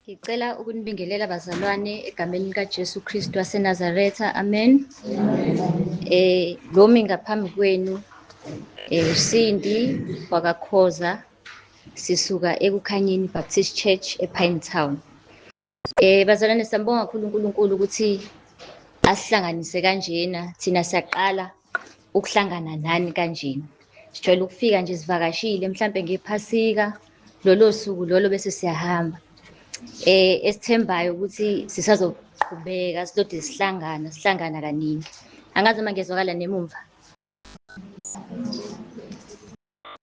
Ngicela ukunibingelela bazalwane egameni likaJesu Kristu waseNazaretha. Amen. Lomi ngaphambi kwenu uSindi wakakhoza, sisuka eKukhanyeni Baptist Church ePinetown. Bazalwane, siyambonga kakhulu uNkulunkulu ukuthi asihlanganise kanjena. Thina siyaqala ukuhlangana nani kanjena. Sijwayele ukufika nje sivakashile mhlampe ngephasika lolo suku lolo bese siyahamba. Esithembayo ukuthi sisazoqhubeka silode sihlangana kaningi. Angazi uma ngezwakala nemumva.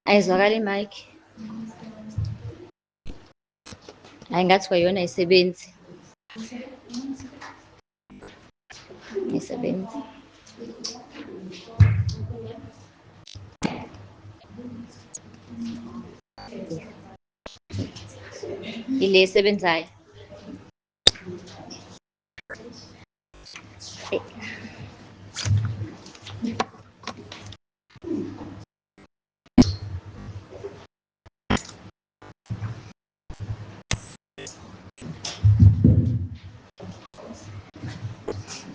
Ayizwakali mic. Ngathi kwayona ayisebenzi. Ayisebenzi. Ile esebenzayo.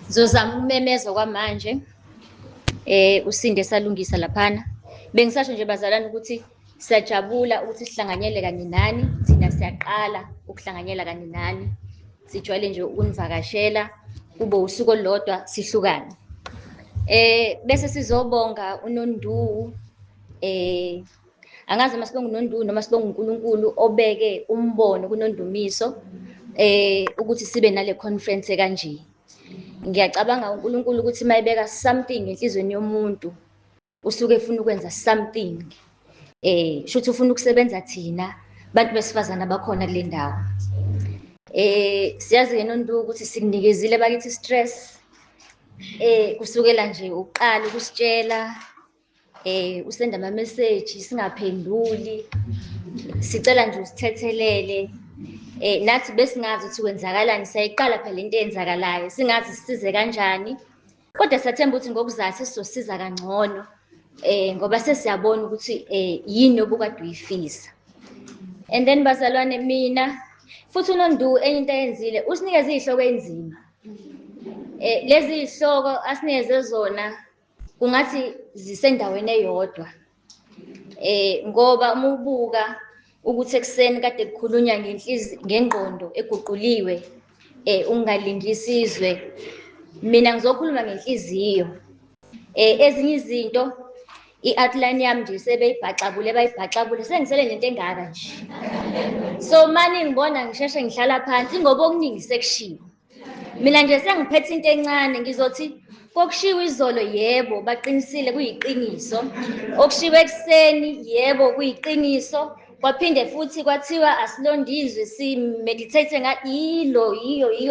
Ngizozama ukumemeza kwamanje. Usinde salungisa laphana. Bengisasho nje bazalwane ukuthi siyajabula ukuthi sihlanganyele kanye nani. Thina siyaqala ukuhlanganyela kanye nani. Sijwayele nje ukunivakashela kube usuku olulodwa sihlukane. Bese sizobonga uNondu. Angazi uma sibonga uNondu noma sibonga uNkulunkulu obeke umbono kuNondumiso ukuthi sibe nale conference kanje. Ngiyacabanga uNkulunkulu ukuthi mayebeka something enhlizweni yomuntu usuke efuna ukwenza something. Shuthi ufuna ukusebenza thina bantu besifazana abakhona kule ndawo. Siyazi ke Nondu ukuthi sikunikezile bakithi stress. Kusukela nje uqala ukusitshela usenda ama message singaphenduli. Sicela nje usithethelele. Nathi besingazi ukuthi kwenzakalani, siyayiqala phela into eyenzakalayo singazi sisize kanjani, kodwa siyathemba ukuthi ngokuzathi sizosiza kangcono ngoba sesiyabona ukuthi yini obukade uyifisa. And then bazalwane, mina futhi uNondu enye into ayenzile usinikeze izihloko enzima. Lezi zihloko asinikeze zona kungathi zisendaweni eyodwa. Ngoba uma ubuka ukuthi ekseni kade kukhulunywa ngengqondo eguquliwe, ungalingisizwe. Mina ngizokhuluma ngenhliziyo. Ezinye izinto i-outline yami nje bayibhaxabule sengisele nento engaka nje. So manje ngibona ngisheshe ngihlala phansi ngoba okuningi sekushiwo. Mina nje sengiphethe into encane ngizothi kokushiwo izolo yebo baqinisile kuyiqiniso. Okushiwo ekseni yebo kuyiqiniso. Kwaphinde futhi kwathiwa asilondizwe si-meditate iyo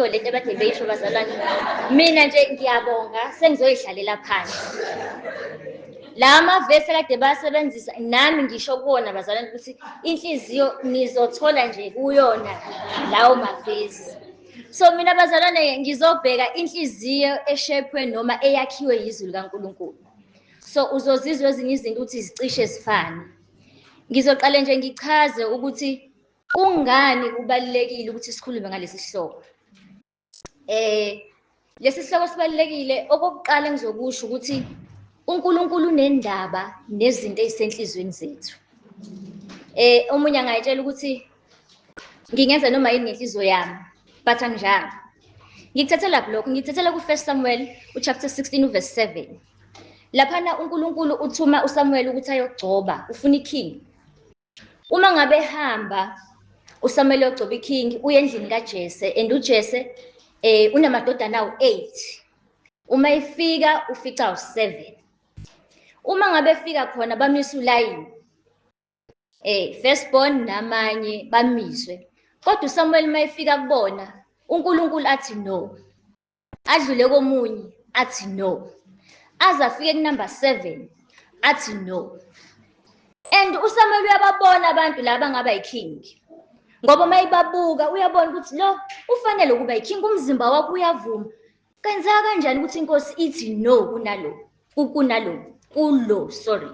lento abade beyisho bazalwane. Mina nje ngiyabonga sengizoyihlalela phansi. La mavesi kade basebenzisa nami ngisho kuwona bazalwane ukuthi inhliziyo nizothola nje kuyona lawo mavesi. So mina bazalwane ngizobheka inhliziyo eshepwe noma eyakhiwe yizwi likaNkulunkulu. So uzozizwa ezinye izinto ukuthi zicishe zifane. Ngizoqala nje ngichaze ukuthi kungani kubalekile ukuthi sikhulume ngalesi sihloko. Lesi sihloko sibalekile okokuqala engizokusho ukuthi uNkulunkulu unendaba nezinto ezisenhlizweni zethu. Omunye angayitshela ukuthi ngingenza noma yini ngenhliziyo yami, but anginjalo. Ngikuthathela lokho, ngikuthathela ku1 Samuel chapter 16 verse 7. Laphana uNkulunkulu uthuma uSamuel ukuthi ayogcoba, ufuna iking. Uma ngabe ehamba uSamuel yogcoba iking uye endlini kaJese, and uJese unamadodana awu-8. Uma efika ufica u7. Uma ngabe efika khona bamisa ulayini. Firstborn namanye bamiswe. Kodwa uSamuel uma efika kubona uNkulunkulu athi no. Adlule komunye athi no. Aze afike kunumber 7 athi no. And uSamuel uyababona abantu laba ngaba yiking. Ngoba mayibabuka uyabona ukuthi lo ufanele ukuba yiking, umzimba wakho uyavuma. Kenzeka kanjani ukuthi inkosi ithi no kulo, sorry.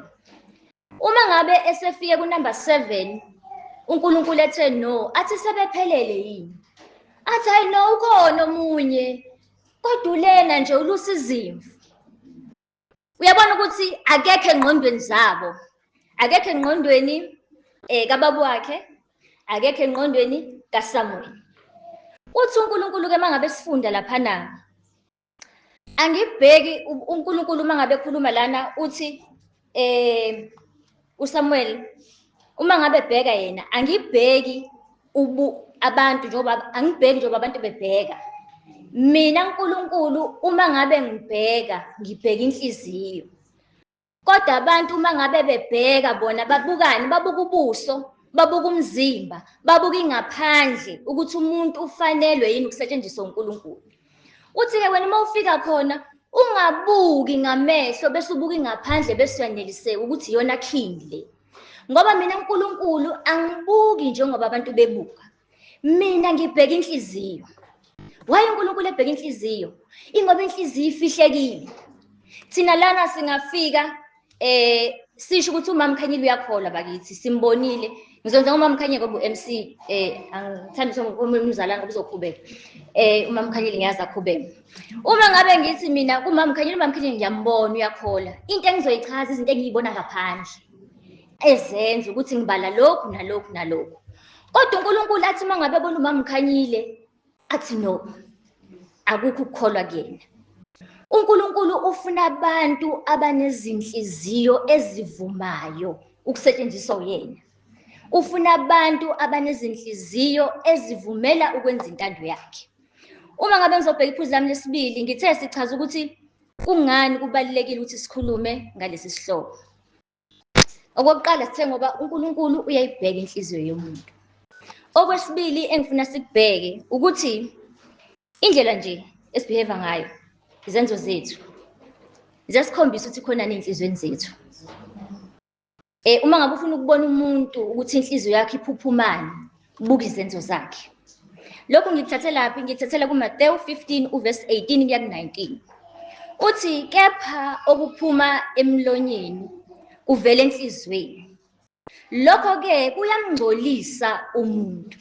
Uma ngabe esefike kunumber 7 uNkulunkulu ethe no, athi sebephelele yini? Athi hayi no, ukhona omunye kodwa ulena nje ulusa izimvu. Uyabona ukuthi akekho engqondweni zabo, akekho engqondweni kababa wakhe, akekho engqondweni kaSamuel. Uthi uNkulunkulu-ke uma ngabe sifunda laphana, angibheki uNkulunkulu uma ngabe ekhuluma lana uthi uSamuel uma ngabe ebheka yena, angibheki abantu njengoba angibheki njengoba abantu bebheka. Mina uNkulunkulu uma ngabe ngibheka, ngibheka inhliziyo. Kodwa abantu uma ngabe bebheka bona babukani? Babuka ubuso, babuka umzimba, babuka ingaphandle ukuthi umuntu ufanelwe yini ukusetshenziswa uNkulunkulu. Uthi-ke wena uma ufika khona ungabuki ngamehlo bese ubuka ingaphandle bese uyaneliseka ukuthi iyona king le. Ngoba mina uNkulunkulu angibuki njengoba abantu bebuka. Mina ngibheka inhliziyo. Why uNkulunkulu ebheka inhliziyo? Ingoba inhliziyo ifihlekile. Thina lana singafika sisho ukuthi uMama Mkhanyile uyakholwa bakithi, simbonile. Ngizonza uMama Mkhanyile ngoba u-MC angithandi ukuthi umzalwane ngoba uzoqhubeka. uMama Mkhanyile ngiyazi aqhubeke. Uma ngabe ngithi mina kuMama Mkhanyile, uMama Mkhanyile ngiyambona uyakholwa. Into engizoyichaza izinto engiyibona ngaphandle. Ezenza ukuthi ngibala lokhu nalokhu nalokhu. Kodwa uNkulunkulu athi uma ngabe ebona uMama Mkhanyile athi no, akukho ukukholwa kuyena. uNkulunkulu ufuna abantu abanezinhliziyo ezivumayo ukusetshenziswa uyena. Ufuna abantu abanezinhliziyo ezivumela ukwenza intando yakhe. Uma ngabe ngizobheka iphuzu lami lesibili, ngithe sichaza ukuthi kungani kubalulekile ukuthi sikhulume ngalesi sihloko. Okokuqala sithe ngoba uNkulunkulu uyayibheka inhliziyo yomuntu. Okwesibili engifuna sikubheke ukuthi indlela nje esibehave ngayo, izenzo zethu ziyasikhombisa ukuthi khona ey'nhliziyweni zethu. Uma ngabe ufuna ukubona umuntu ukuthi inhliziyo yakhe iphuphumani, buka izenzo zakhe. Lokhu ngikuthathelaphi? Ngikuthathela kuMateyu 15 uvesi 18 kuya ku-19. Uthi kepha okuphuma emlonyeni kuvela enhliziyweni, lokho-ke kuyamngcolisa umuntu.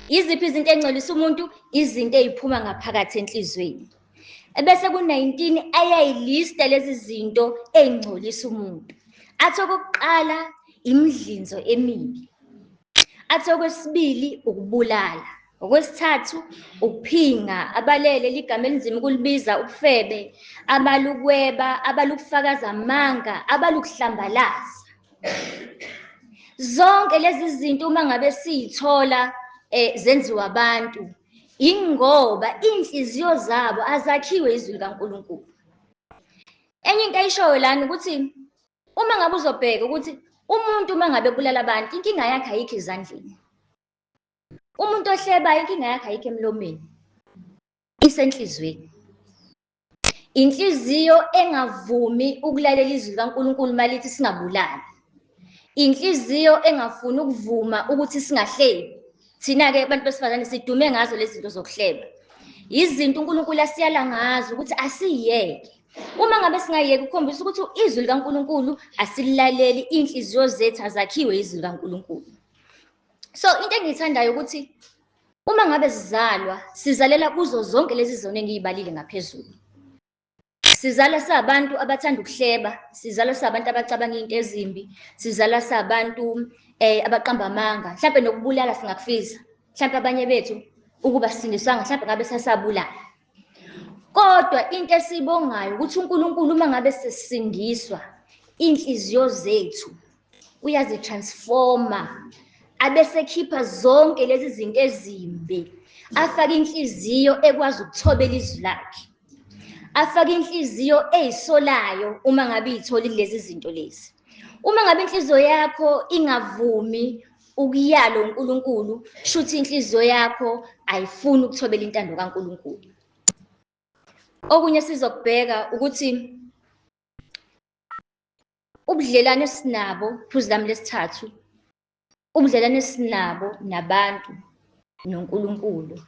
Yiziphi izinto ey'ngcolisa umuntu? Izinto ey'phuma ngaphakathi enhliziyweni. Ebese ku-19 ayayilista lezi zinto ey'ngcolisa umuntu. Athi okokuqala imidlinzo emibi. Athi okwesibili ukubulala. Okwesithathu ukuphinga, abalele ligama elinzima ukulibiza, ubufebe, abalukweba, abalukufakaza amanga, abalukuhlambalaza. Zonke lezi zinto uma ngabe siy'thola zenziwa abantu, ingoba iy'nhliziyo zabo azakhiwe izwi likaNkulunkulu. Enye into ayishoyo lana ukuthi uma ngabe uzobheka ukuthi umuntu uma ngabe ebulala abantu, inkinga yakhe ayikho ezandleni. Umuntu ohlebayo, inkinga yakhe ayikho emlomeni, isenhliziyweni. Inhliziyo engavumi ukulalela izwi likaNkulunkulu malithi singabulali. Inhliziyo engafuni ukuvuma ukuthi singahlebi. Thina-ke abantu besifazane sidume ngazo lezi zinto zokuhleba. Izinto uNkulunkulu asiyala ngazo ukuthi asiyeke. Uma ngabe singayeki ukukhombisa ukuthi izwi likaNkulunkulu asililaleli, iy'nhliziyo zethu azakhiwe izwi likaNkulunkulu. So into engiyithandayo ukuthi uma ngabe sizalwa, sizalela kuzo zonke lezi zono engiyibalile ngaphezulu. Sizalwa sabantu abathanda ukuhleba, sizalwa sabantu abacabanga into ezimbi, sizalwa sabantu abaqamba amanga, mhlampe nokubulala singakufisa. Mhlampe abanye bethu ukuba sisindiswanga, mhlampe ngabe sasabulala. Kodwa into esiyibongayo ukuthi uNkulunkulu uma ngabe sesisindiswa, iy'nhliziyo zethu uyazitransforma, abesekhipha zonke lezi zinto ezimbi, afake inhliziyo ekwazi ukuthobela izwi lakhe, afake inhliziyo ey'solayo uma ngabe iy'thole lezi zinto lezi. Uma ngabe inhliziyo yakho ingavumi ukuyalo uNkulunkulu, shuthi inhliziyo yakho ayifuni ukuthobela intando kaNkulunkulu. Okunye sizokubheka ukuthi ubudlelwane esinabo, phuzu lami lesithathu, ubudlelwane esinabo nabantu noNkulunkulu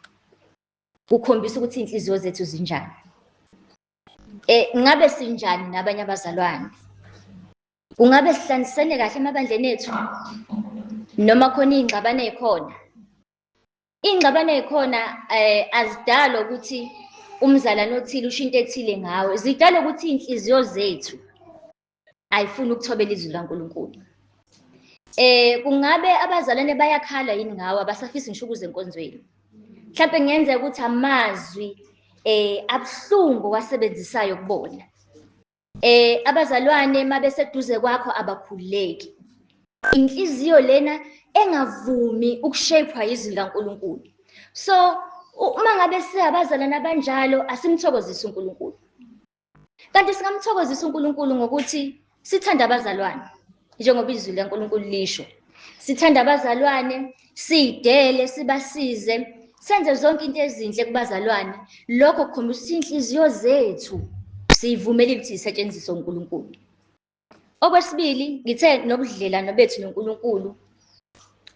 kukhombisa ukuthi iy'nhliziyo zethu zinjani. Ngabe sinjani nabanye abazalwane? Ungabe sihlanganisene kahle emabandleni ethu noma khona iy'ngxabano ey'khona? Iy'ngxabano ey'khona azidalwa ukuthi umzalwane othile usho into ethile ngawe, zidalwa ukuthi iy'nhliziyo zethu ayifuni ukuthobela izwi laNkulunkulu. Kungabe abazalwane bayakhala yini ngawe, abasafisi ngisho ukuza enkonzweni? Mhlampe kungenzeka ukuthi amazwi abuhlungu owasebenzisayo kubona. Abazalwane uma beseduze kwakho abakhululeki. Inhliziyo lena engavumi ukushayphwa izwi laNkulunkulu. So, uma ngabe siyabazalwane abanjalo, asimthokozise uNkulunkulu. Kanti singamthokozisa uNkulunkulu ngokuthi sithande abazalwane, njengoba izwi laNkulunkulu lisho. Sithande abazalwane, siy'dele, sibasize, senze zonke into ezinhle kubazalwane. Lokho kukhombisa ukuthi iy'nhliziyo zethu siy'vumelile ukuthi zisetshenziswe uNkulunkulu. Okwesibili, ngithe nobudlelwano bethu noNkulunkulu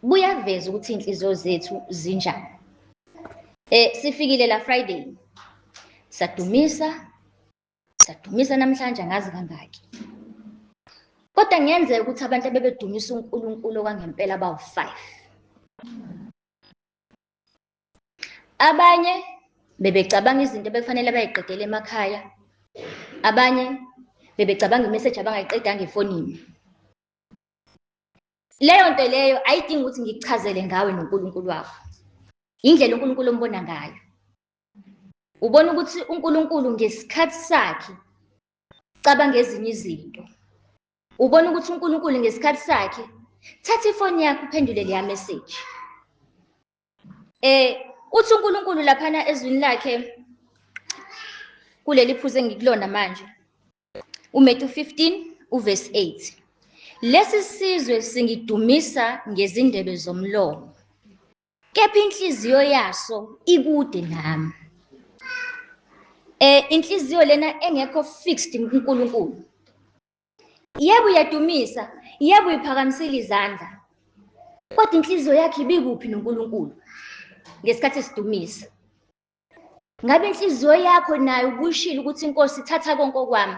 buyaveza ukuthi iy'nhliziyo zethu zinjani. Sifikile la Friday, sadumisa namhlanje angazi kangaki. Kodwa kungenzeka ukuthi abantu abebedumisa uNkulunkulu okwangempela bawu-5. Abanye bebecabanga izinto bekufanele bayiqedele emakhaya. Abanye bebecabanga imeseji abangayiqedanga efonini. Leyo nto leyo ayidingi ukuthi ngikuchazele ngawe noNkulunkulu wakho. Indlela uNkulunkulu ombona ngayo. Ubona ukuthi uNkulunkulu ngesikhathi sakhe cabanga ezinye izinto. Ubona ukuthi uNkulunkulu ngesikhathi sakhe thatha ifoni yakho uphendule leya message. Uthi uNkulunkulu laphana ezwini lakhe kuleli phuzu engikulona manje. uMatthew 15 uverse 8. Lesi sizwe singidumisa ngezindebe zomlomo, kepha inhliziyo yaso ikude nami. Inhliziyo lena engekho fixed kuNkulunkulu. Yebo uyadumisa, yebo uyiphakamisile izandla. Kodwa inhliziyo yakhe ibikuphi noNkulunkulu ngesikhathi esidumisa? Ngabe inhliziyo yakho nayo ubuyishilo ukuthi inkosi ithatha konke okwami,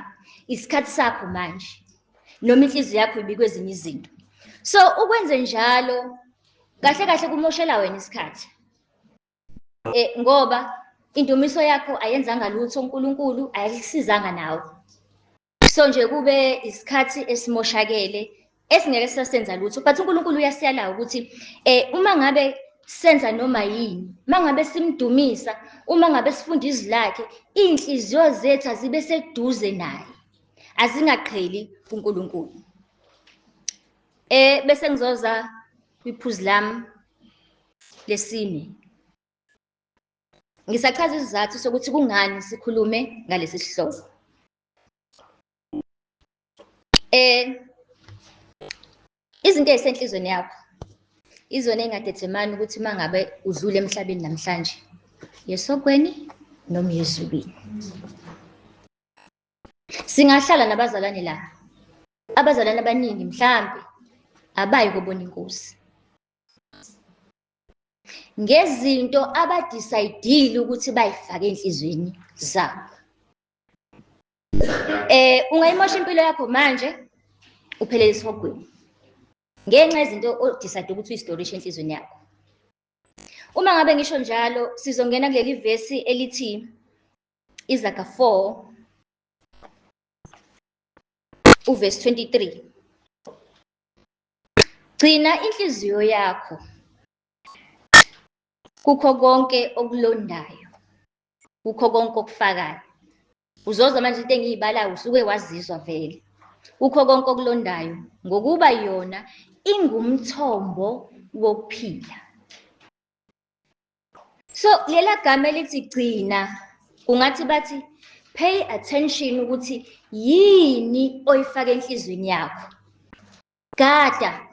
isikhathi sakho manje, noma inhliziyo yakho ibikwezinye izinto? So ukwenze njalo kahle kahle kumoshela wena isikhathi. Ngoba indumiso yakho ayenzanga lutho uNkulunkulu, ayikusizanga nawe. So nje kube isikhathi esimoshakele esingeke sasenza lutho. But uNkulunkulu uyasiyala ukuthi uma ngabe senza noma yini, uma ngabe simdumisa, uma ngabe sifunda izwi lakhe, iy'nhliziyo zethu azibe seduze naye, azingaqheli kuNkulunkulu. Bese ngizoza kwiphuzu lami lesine. Ngisachaza isizathu sokuthi kungani sikhulume ngalesi sihloko. Izinto ey'senhlizweni yakho izona ey'ngadethemani ukuthi uma ngabe udlule emhlabeni namhlanje, yesogweni noma yezulwini. Singahlala nabazalwane la, abazalwane abaningi mhlampe abayi kubona inkosi ngezinto abadisayidile ukuthi bayifake enhlizweni zabo. Ungayimosha impilo yakho manje uphelele esihogweni ngenxa yezinto odisayide ukuthi uyistorishe enhlizweni yakho. Uma ngabe ngisho njalo, sizongena kuleli vesi elithi Izaga 4 uverse 23. Gcina inhliziyo yakho kukho konke okulondayo, kukho konke okufakayo. Uzozwa manje into engiyibalayo usuke wazizwa vele. Kukho konke okulondayo ngokuba yona ingumthombo wokuphila. So lela gama elithi gcina kungathi bathi pay attention ukuthi yini oyifaka enhlizweni yakho. Gada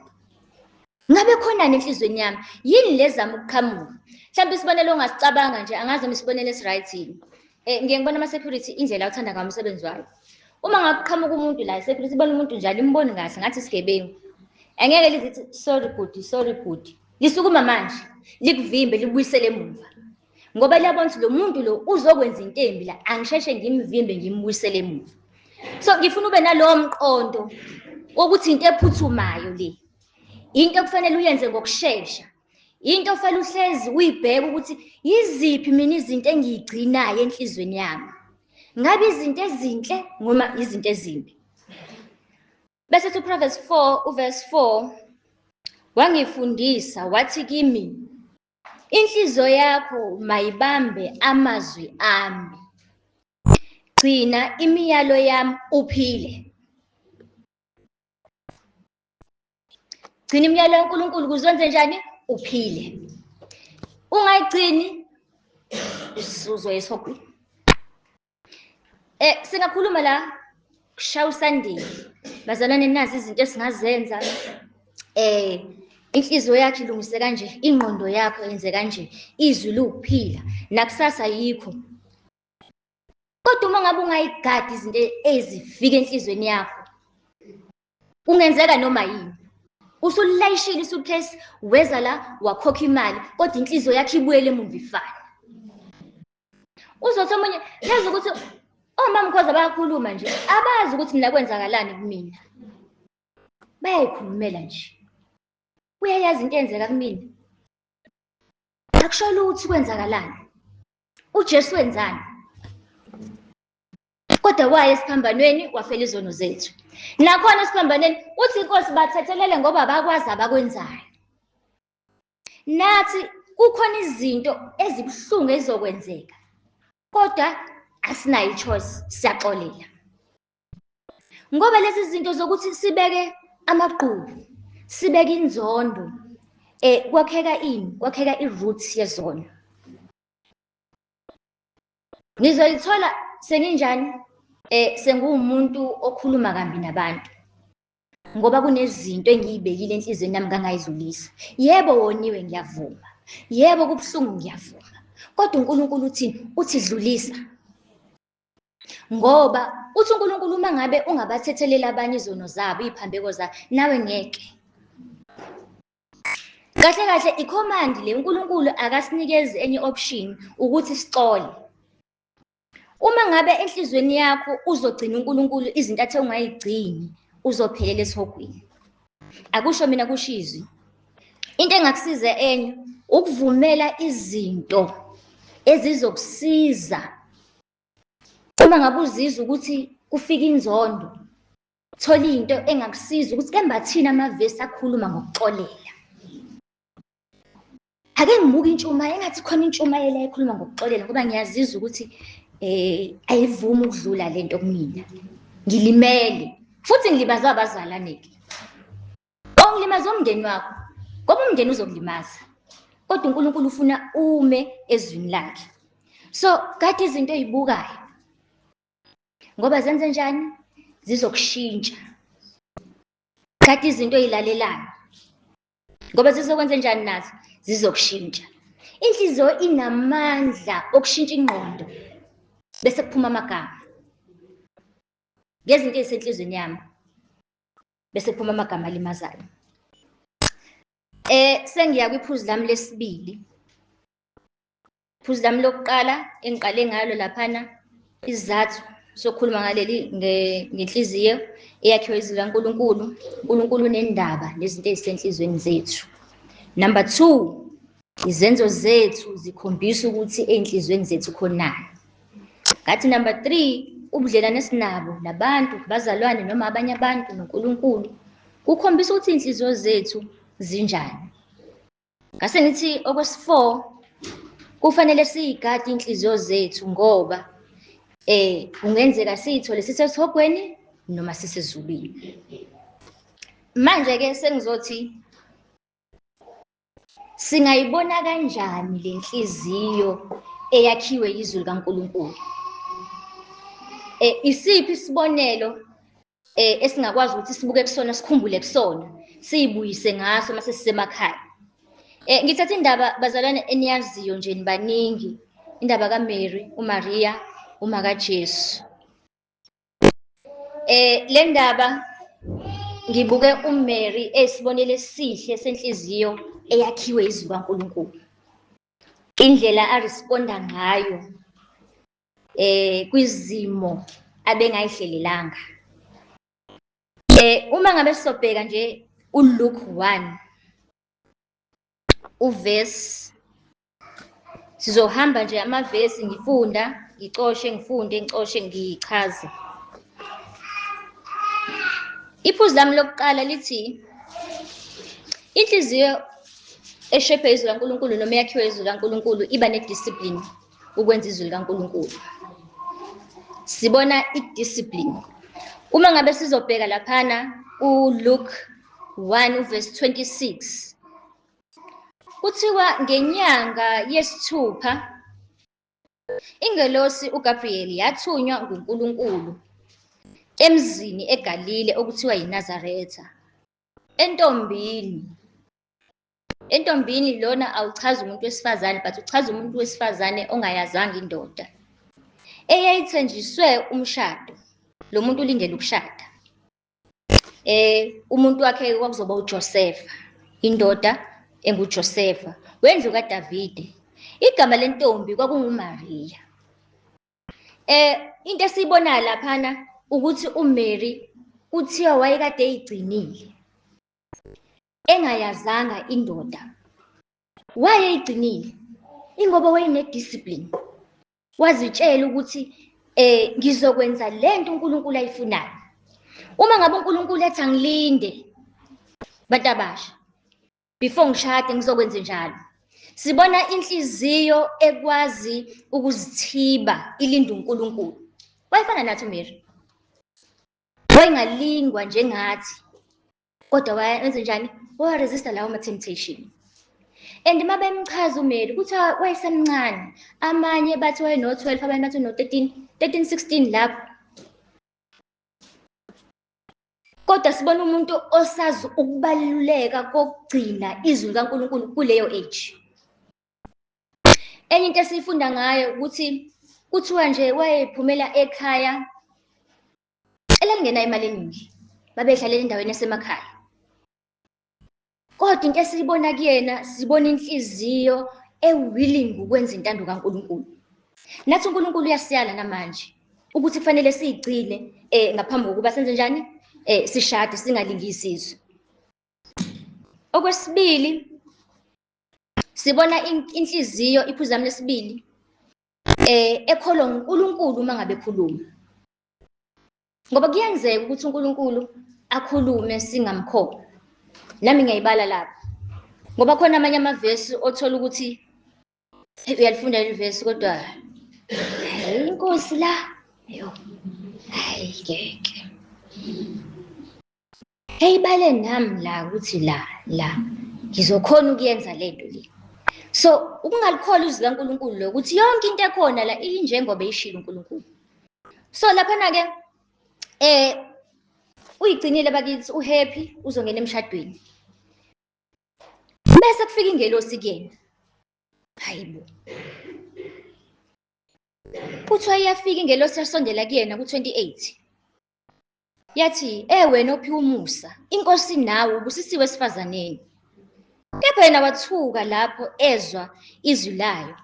ngabe khonani enhlizweni yami, yini lezama ukuqhamuka? Mhlawumbe isibonelo ongasicabanga nje, angazi noma isibonelo esi-right yini. Ngiye ngibona ama-security indlela awuthanda ngayo umsebenzi wayo. Uma ngakuqhamuka umuntu la i-security ibona umuntu njalo imboni kahle ngathi isigebengu, angeke lithi sorry bhuti, lisukuma manje likuvimbe likubuyisele emuva, ngoba liyabona ukuthi lo muntu lo uzokwenza into embi la, angisheshe ngimvimbe ngimbuyisele emuva. So ngifuna ube nalowo mqondo wokuthi into ephuthumayo le, into ekufanele uyenze ngokushesha, into ofela uhlezi uyibheka ukuthi yiziphi mina izinto engiyigcinayo enhlizweni yami. Ngabe izinto ezinhle noma izinto ezimbi? Bese uProverbs 4 uverse 4 wangifundisa wathi kimi, inhliziyo yakho mayibambe amazwi ami. Gcina imiyalo yami uphile. Gcina imiyalo kaNkulunkulu ukuze wenze njani? Uphile. Ungayigcini uzoyesogwini. Singakhuluma la kushaya usandile. Bazalwane nazi izinto esingazenza. Inhliziyo yakho ilungise kanje, ingqondo yakho yenze kanje, izwi liwukuphila, nakusasa yikho. Kodwa uma ngabe ungayigadi izinto ezifika enhlizweni yakho, kungenzeka noma yini. Usulayishile isuitcase, weza la wakhokha imali, kodwa inhliziyo yakho ibuyele emuva ifana. Uzothi omunye yazi ukuthi omama Mkhoza bayakhuluma nje, abazi ukuthi mina kwenzakalani kumina. Bayayikhulumela nje. Uyayazi into eyenzeka kumina. Akusho lutho kwenzakalani. uJesu wenzani? Kodwa waya esiphambanweni wafela izono zethu. Nakhona esiphambanweni uthi inkosi bathethelele ngoba abakwazi abakwenzayo. Nathi kukhona izinto ezibuhlungu ezizokwenzeka. Kodwa asinayo ichoice, siyaxolela. Ngoba lezi zinto zokuthi sibeke amaqhubu, sibeke inzondo, kwakheka i-roots yezono. Ngizoyithola senginjani? Sengumuntu okhuluma kambi nabantu. Ngoba kunezinto engiyibekile enhlizweni yami ngangayidlulisa. Yebo woniwe ngiyavuma. Yebo kubuhlungu ngiyavuma. Kodwa uNkulunkulu uthini? Uthi dlulisa. Ngoba uthi uNkulunkulu uma ngabe ungabathethelela abanye izono zabo, iziphambeko zabo, nawe ngeke. Kahle kahle icommand le uNkulunkulu akasinikezi enye option ukuthi sixole. Uma ngabe enhlizweni yakho uzogcina uNkulunkulu izinto athe ungayigcini, uzophelela esihogweni. Akusho mina kusho izwi. Into engakusiza enye ukuvumela izinto ezizokusiza. Uma ngabe uzizwa ukuthi kufika inzondo, thola into engakusiza ukuthi kembathini amavesi akhuluma ngokuxolela. Ake ngibuke intshumayelo engathi khona intshumayelo ekhuluma ngokuxolela ngoba ngiyazizwa ukuthi ayivumi ukudlula lento kumina. Ngilimele futhi ngilimaza abazalwane-ke. Ongilimaza umndeni wakho ngoba umndeni uzokulimaza. Kodwa uNkulunkulu ufuna ume ezwini lakhe. So kade izinto ezibukayo ngoba zenze njani? Zizokushintsha. Kade izinto ezilalelayo ngoba zizokwenza njani nazo? Zizokushintsha. Inhliziyo inamandla okushintsha ingqondo bese kuphuma amagama. Ngezinto ezisenhlizweni yami bese kuphuma amagama alimazayo. Sengiya kwiphuzu lami lesibili. Iphuzu lami lokuqala engiqale ngalo laphana isizathu sokukhuluma ngaleli ngenhliziyo eyakhiwe izwi laNkulunkulu. uNkulunkulu unendaba nezinto ezisenhlizweni zethu. Number 2, izenzo zethu zikhombisa ukuthi enhlizweni zethu khonani. Ngathi number 3, ubudlelwane esinabo nabantu, bazalwane noma abanye abantu noNkulunkulu kukhombisa ukuthi inhliziyo zethu zinjani. Ngase ngithi okwesi-4 kufanele siyigade inhliziyo zethu ngoba ungenzeka siyithole sisesihogweni noma sisezulwini. Manje ke sengizothi singayibona kanjani le nhliziyo eyakhiwe izwi likaNkulunkulu? Isiphi isibonelo esingakwazi ukuthi sibuke kusona, sikhumbule kusona, siyibuyise ngaso mase sisemakhaya? Ngithatha indaba bazalwane eniyaziyo nje nibaningi, indaba kaMary, uMaria, uma kaJesu. Le ndaba ngibuke uMary esibonele esihle senhliziyo eyakhiwe izwi likaNkulunkulu. Indlela aresponda ngayo kwizimo abengayihlelelanga. Uma ngabe sisobheka nje uLuke 1 uvesi. Sizohamba nje amavesi ngifunda, ngicoshe, ngifunde, ngicoshe, ngichaze. Iphuzu lami lokuqala lithi, inhliziyo eshebhe izwi likaNkulunkulu noma yakhiwe izwi likaNkulunkulu iba nediscipline ukwenza izwi likaNkulunkulu. Sibona i-discipline. Uma ngabe sizobheka laphana uLuke 1 uvesi 26. Kuthiwa ngenyanga yesithupha ingelosi uGabriyeli yathunywa nguNkulunkulu emzini eGalile okuthiwa yiNazaretha, entombini lona awuchazi umuntu wesifazane, but uchaza umuntu wesifazane ongayazanga indoda, eyayithenjiswe umshado. Lo muntu ulindele ukushada. Umuntu wakhe kwakuzoba uJosefa, indoda enguJosefa, wendlu kaDavide. Igama lentombi kwakunguMariya. Into esiyibonayo laphana ukuthi uMary kuthiwa wayekade eyigcinile, engayazanga indoda. Wayeyigcinile ingoba wayene-discipline, wazitshela ukuthi ngizokwenza lento uNkulunkulu ayifunayo. Uma ngabe uNkulunkulu ethi angilinde bantu abasha, before ngishade ngizokwenza njalo. Sibona inhliziyo ekwazi ukuzithiba ilinde uNkulunkulu. Wayefana nathi uMary. Wayengalingwa njengathi, kodwa wayenza njani? Waresista lawo ma-temptation. And uma bemchaza uMary kuthiwa wayesemncane. Amanye bathi wayeno-12, abanye bathi no-13, 16 lapho. Kodwa sibona umuntu osazi ukubaluleka kokugcina izwi likaNkulunkulu kuleyo age. Enye into esifunda ngayo ukuthi kuthiwa nje wayephumela ekhaya elalingena imali eningi, babehlalela endaweni esemakhaya. Kodwa into esiyibona kuyena, sibona inhliziyo willing ukwenza intando kaNkulunkulu. Nathi uNkulunkulu uyasiyala namanje ukuthi kufanele siyigcine ngaphambi kokuba senze njani? Sishade, singalingisi izwi. Okwesibili, sibona inhliziyo, iphuzu lami lesibili, ekholwa uNkulunkulu uma ngabe ekhuluma. Ngoba kuyenzeka ukuthi uNkulunkulu akhulume singamkholwa. Nami ngiyayibala lapha. Ngoba khona amanye amavesi othola ukuthi uyalifunda leli vesi kodwa inkosi la, hayi ngeke. Eyibale nami la ukuthi la ngizokhona ukuyenza lento le. So ukungalikholwa izwi likaNkulunkulu lo ukuthi yonke into ekhona la injengoba eyishilo uNkulunkulu. So laphana ke uyigcinile bakithi, uhappy, uzongena emshadweni. Bese kufika ingelosi kuyena. Hayibo. Kuthiwa iyafika ingelosi yasondela kuyena ku-28. Yathi, wena ophiwe umusa, inkosi nawe ubusisiwe esifazaneni. Kepha yena wathuka lapho ezwa izwi layo.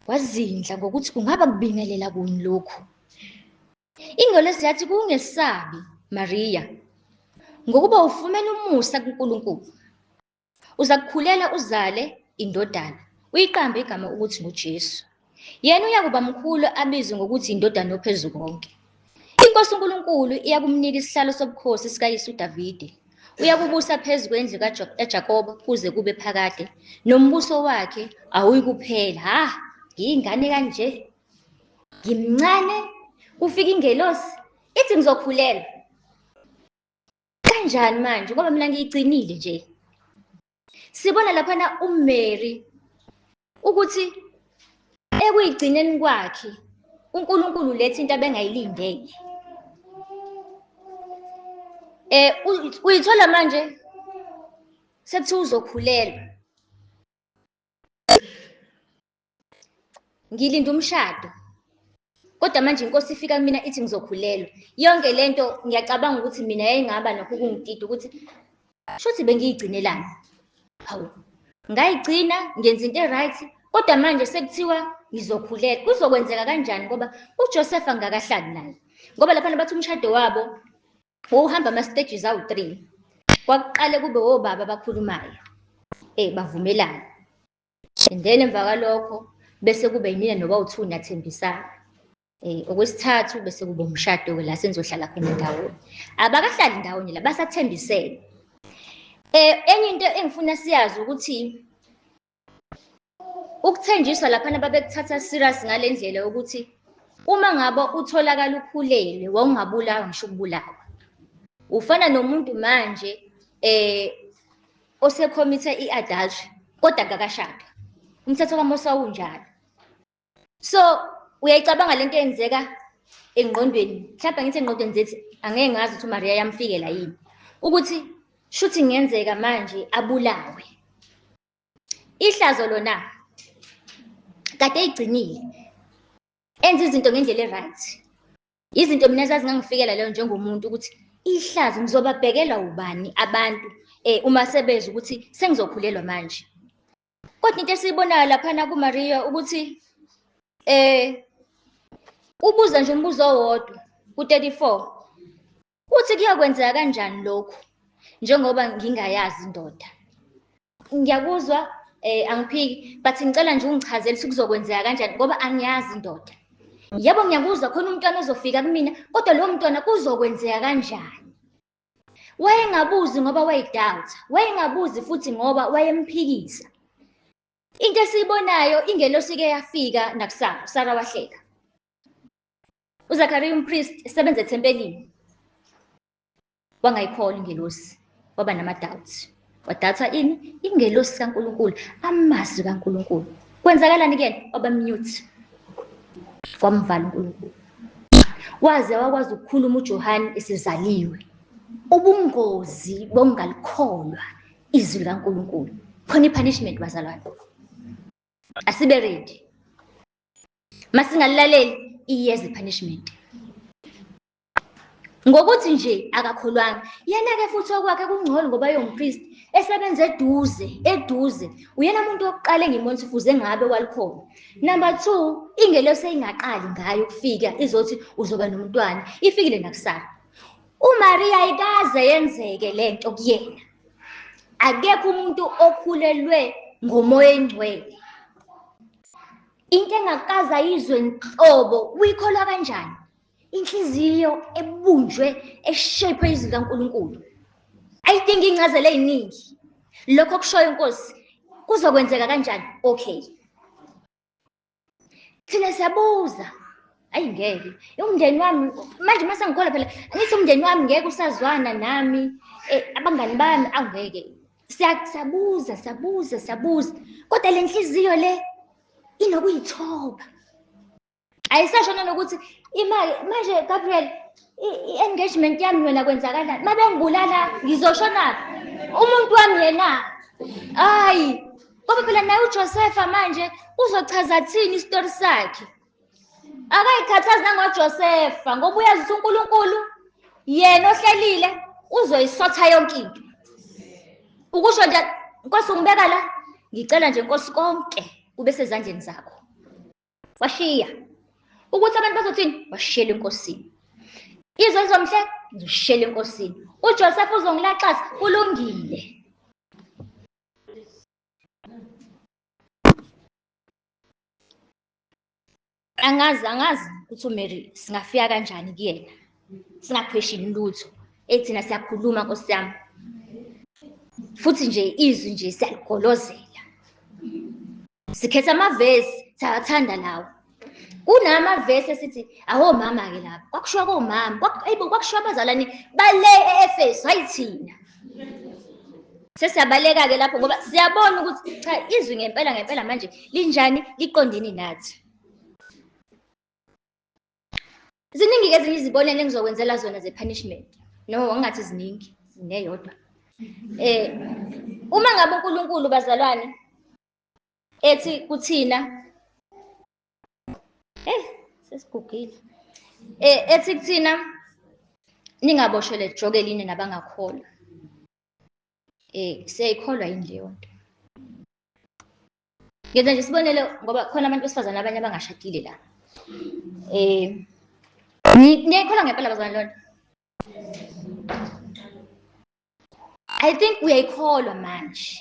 Wazindla ngokuthi kungaba kubingelela kuni lokhu. Ingelosi yathi, kungesabi, Mariya, ngokuba ufumene umusa kuNkulunkulu. Uza kukhulela uzale indodana, uyiqambe igama ukuthi nguJesu. Yena uyakuba mkhulu, abizwe ngokuthi indodana yophezukonke. Inkosi uNkulunkulu iyakumnika isihlalo sobukhosi sikayise uDavide. Uyakubusa phezu kwendlu kaJakobe kuze kube phakade, nombuso wakhe awuyikuphela. Ngiyingane kanje, ngimncane, kufika ingelosi ithi ngizokhulela. Kanjani manje ngoba mina ngiyigcinile nje? Sibona laphana uMary ukuthi ekuyigcineni kwakhe uNkulunkulu letha into abengayilindele. Uyithola manje sekuthiwa uzokhulelwa. Ngilinda umshado. Kodwa manje inkosi ifika kumina ithi ngizokhulelwa. Yonke lento ngiyacabanga ukuthi mina yayingaba nakho ukungitida ukuthi shothi bengiyigcinelani. Hawu. Ngayigcina, ngenza into right, kodwa manje sekuthiwa ngizokhulelwa. Kuzokwenzeka kanjani ngoba uJosefa ngakahlali naye. Ngoba laphana bathi umshado wabo uhamba ama-stages awu-3. Kwakuqale kube obaba abakhulumayo. bavumelana. And then emva kwalokho bese kube yimina noba u-2 niyathembisana. Okwesithathu bese kuba umshado-ke la senizohlala khona ndawonye. Abakahlali ndawonye la basathembisene. Enye into engifuna siyazi ukuthi ukuthenjiswa laphana babekuthatha serious ngale ndlela ukuthi uma ngabe utholakala ukhulelwe wawungabulawa ngisho ukubulawa. Ufana nomuntu manje osekhomithe i-adultery kodwa akakashada. Umthetho kaMose unjalo. So uyayicabanga lento eyenzeka engqondweni, mhlawumbe ngithi engqondweni zethi angeke ngazi ukuthi uMaria yamfikela yini. Ukuthi shuthi kungenzeka manje abulawe. Ihlazo lona kade eyigcinile. Enza izinto ngendlela e-right. Izinto mina zazingangifikela leyo njengomuntu ukuthi ihlazo ngizobabhekela ubani abantu uma sebeza ukuthi sengizokhulelwa manje. Kodwa into esiyibonayo laphana kuMaria ukuthi ubuza nje umbuzo owodwa ku-34 uthi kuyokwenzeka kanjani lokhu njengoba ngingayazi indoda. Ngiyakuzwa angiphiki but ngicela nje ungichazele ukuthi kuzokwenzeka kanjani ngoba angiyazi indoda. Yebo ngiyakuzwa khona umntwana ozofika kumina kodwa lowo mntwana kuzokwenzeka kanjani. Wayengabuzi ngoba wayedoubt, wayengabuzi futhi ngoba wayemphikisa. Into esiyibonayo ingelosi ke yafika nakusasa uSara wahleka. uZakhariya umpriest esebenza ethempelini wangayikholwa ingelosi, waba nama-doubts. Wadatha ini? Ingelosi kaNkulunkulu, amazwi kaNkulunkulu. Kwenzakalani kuyena? Waba mute. Wamvala uNkulunkulu. Waze wakwazi ukukhuluma uJohane esezaliwe. Ubungozi bongalikholwa izwi likaNkulunkulu. Khona i-punishment bazalwane. Asibe ready. Masingalilaleli iyeza i-punishment. Ngokuthi nje akakholwanga. Yena-ke futhi okwakhe kungcono ngoba yompriest esebenza eduze. Uyena umuntu wokuqala engimona ukuthi ufuze ngabe walikhona. Number 2, ingelosi engaqali ngayo ukufika izothi uzoba nomntwana. Ifikile nakusasa. uMaria ayikaze yenzeke lento kuyena. Akekho umuntu okhulelwe ngomoya engcwele. Into engakaza yizwe inhlobo uyikholwa kanjani? Inhliziyo ebunjwe eshape izwi likaNkulunkulu. I think incazelo eziningi. Lokho kushoyo inkosi kuzokwenzeka kanjani? Okay. Thina siyabuza. Ayi ngeke. Umndeni wami manje mase ngikhola phela ngithi umndeni wami ngeke usazwana nami abangani bami angeke. Siyabuza. Kodwa le nhliziyo le inokuyithoba. Ayisashona nokuthi imali manje Gabriel i-engagement yami yona kwenzakalani? Mabe ngibulala ngizoshona umuntu wami yena. Hayi. Ngoba phela naye uJosepha manje uzochaza thini isitori sakhe? Akayikhathazi nangoJosepha ngoba uyazi ukuthi uNkulunkulu yena ohlelile uzoyisotha yonke into. Ukusho nje Nkosi ungibeka la ngicela nje Nkosi konke kube sezandleni zakho. Washiya ukuthi abantu bazothini? Washiyela enkosini. Izwe lizomhle ngishiyela enkosini. uJosepha uzongilaxaza kulungile. Angazi ukuthi uMary singafika kanjani kuyena. Singaquestion lutho. Ethina siyakhuluma Nkosi yami. Futhi nje izwi nje siyaligolozela. Sikhetha amavesi siyathanda lawo. Kunamavesi esithi awo mama ke lapha. Kwakushiwa komama. Kwakushiwa abazalwane bale eEfeso ayithina. Sesiyabaleka ke lapho ngoba siyabona ukuthi cha izwi ngempela manje linjani liqondeni nathi. Ziningi ke ezinye izibonelo engizokwenzela zona ze-punishment. No, ngingathi ziningi, neyodwa. Uma ngabe uNkulunkulu bazalwane ethi kuthina sesigugile. Ethi kuthina ningaboshwele ejokelini nabangakholwa. Siyayikholwa yini leyo nto. Ngenza nje isibonelo ngoba khona abantu besifazane abanye abangashadile la. Niyayikholwa ngempela bazalwane lona? I think uyayikholwa manje.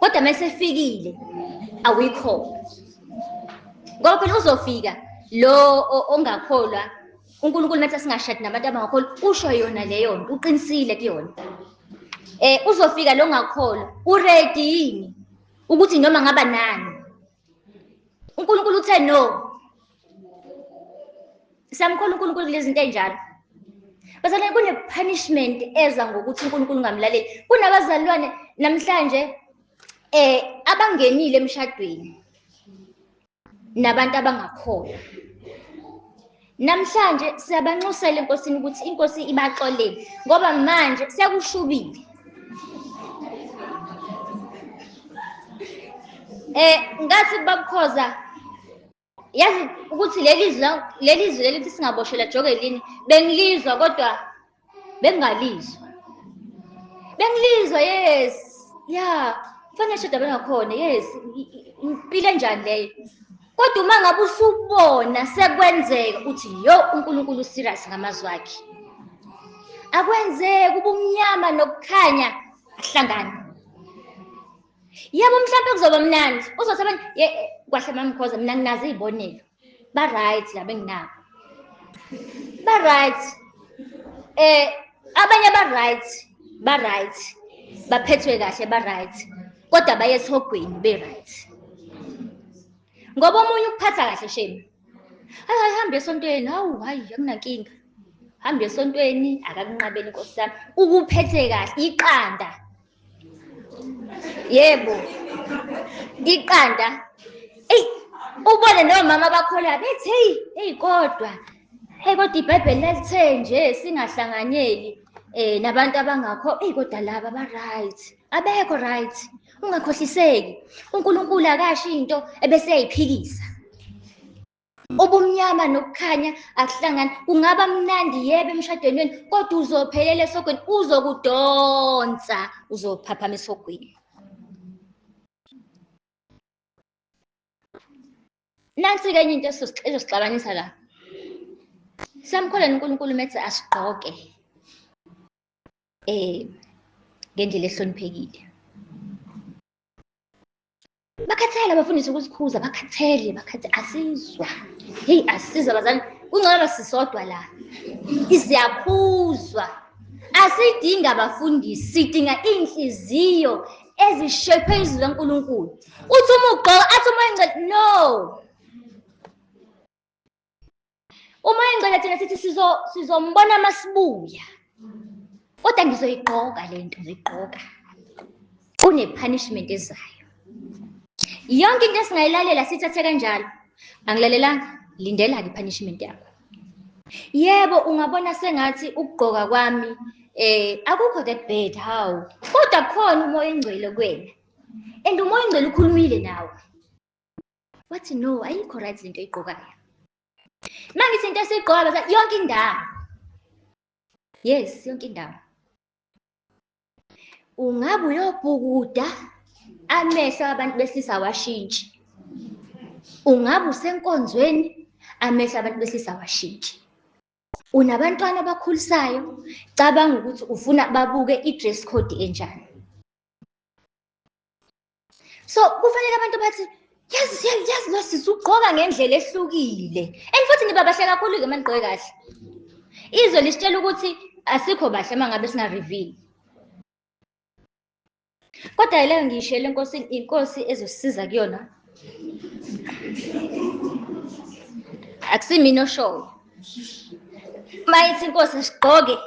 Kodwa mayesefikile awuyikho. Ngoba phela uzofika lo ongakholwa uNkulunkulu nathi singashadi nabantu abangakholwa usho yona leyo nto uqinisile kuyona. Uzofika lo ongakholwa uready yini ukuthi noma ngaba nani. uNkulunkulu uthe no. Siyamkholwa uNkulunkulu kulezi zinto ey'njalo. Bazalwane kune-punishment eza ngokuthi uNkulunkulu ungamlaleli. Kunabazalwane namhlanje abangenile emshadweni nabantu abangakholwa. Namhlanje siyabanxusela enkosini ukuthi inkosi ibaxolele ngoba manje sekushubile. Ngathi babukhoza yazi ukuthi leli zwi lithi singaboshela jogelini bengilizwa kodwa bengingalizwa. Bengilizwa yes. Yeah, kufanele shada bengakhona yes. Impilo enjani leyo? Kodwa uma ngabe usubona sekwenzeka uthi yo uNkulunkulu serious ngamazwi akhe. Akwenzeki ubumnyama nokukhanya akuhlangani. Yebo mhlawumbe kuzoba mnandi. Uzothi abantu kwahle mamkhoza mina nginazo izibonelo. Ba right laba enginabo. Ba right. Abanye ba right. Baphethwe kahle ba right. Kodwa baye esihogweni be right. Ngoba omunye ukuphatha kahle shame. Hayi hamba esontweni, hawu hayi akunankinga. Hamba esontweni akakunqabeli inkosi yami. Ukuphethe kahle iqanda. Yebo. Iqanda. Ubone nomama bakholwa bethi hey kodwa kodwa iBhayibheli lithe nje singahlanganyeli nabantu abangakho kodwa laba ba right. Abekho right. Ungakhohliseki. uNkulunkulu akasho into ebese eyayiphikisa. Ubumnyama nokukhanya akuhlangani. Kungaba mnandi yebo emshadweni wenu kodwa uzophelela esogweni uzokudonsa uzophaphama esogweni. Nansi-ke enye into ezosixabanisa la. Siyamkholwa uNkulunkulu methi asigqoke ngendlela ehloniphekile. Bakhathele abafundisi ukusikhuza bakhathele asizwa. Hey asizwa bazalwane kungcono sisodwa la. Siyakhuzwa. Asidinga abafundisi sidinga inhliziyo ezishephe izwi laNkulunkulu. Uthi uma ugqoka athi umoya engcwele no. Umoya engcwele thina sithi sizombona masibuya. Kodwa ngizoyigqoka lento ngizoyigqoka. Kune-punishment ezayo. Yonke into esingayilalela sithathe kanjalo. Angilalelanga lindela-ke i-punishment yakho. Yebo ungabona sengathi ukugqoka kwami akukho that bad hawu. Kodwa khona umoya engcwele kuwena. And umoya engcwele ukhulumile nawe. Wathi no ayikho right into oyigqokayo. Mangithi into esiyigqoka yonke indawo. Yes, yonke indawo. Ungabe uyobhukuda amehlo abantu besilisa awashintshi. Ungabe usenkonzweni amehlo abantu besilisa awashintshi. Unabantwana abakhulisayo cabanga ukuthi ufuna babuke i-dress code enjani. So kufanele abantu bathi yazi lo sisi ugqoka ngendlela ehlukile. And futhi niba bahle kakhulu-ke manigqoke kahle. Izwe lisitshela ukuthi asikho bahle mangabe singa-reveal. Kodwa leyo ngiyishela inkosi ezosisiza kuyona. Akusimina oshoyo. Mayithi inkosi sigqoke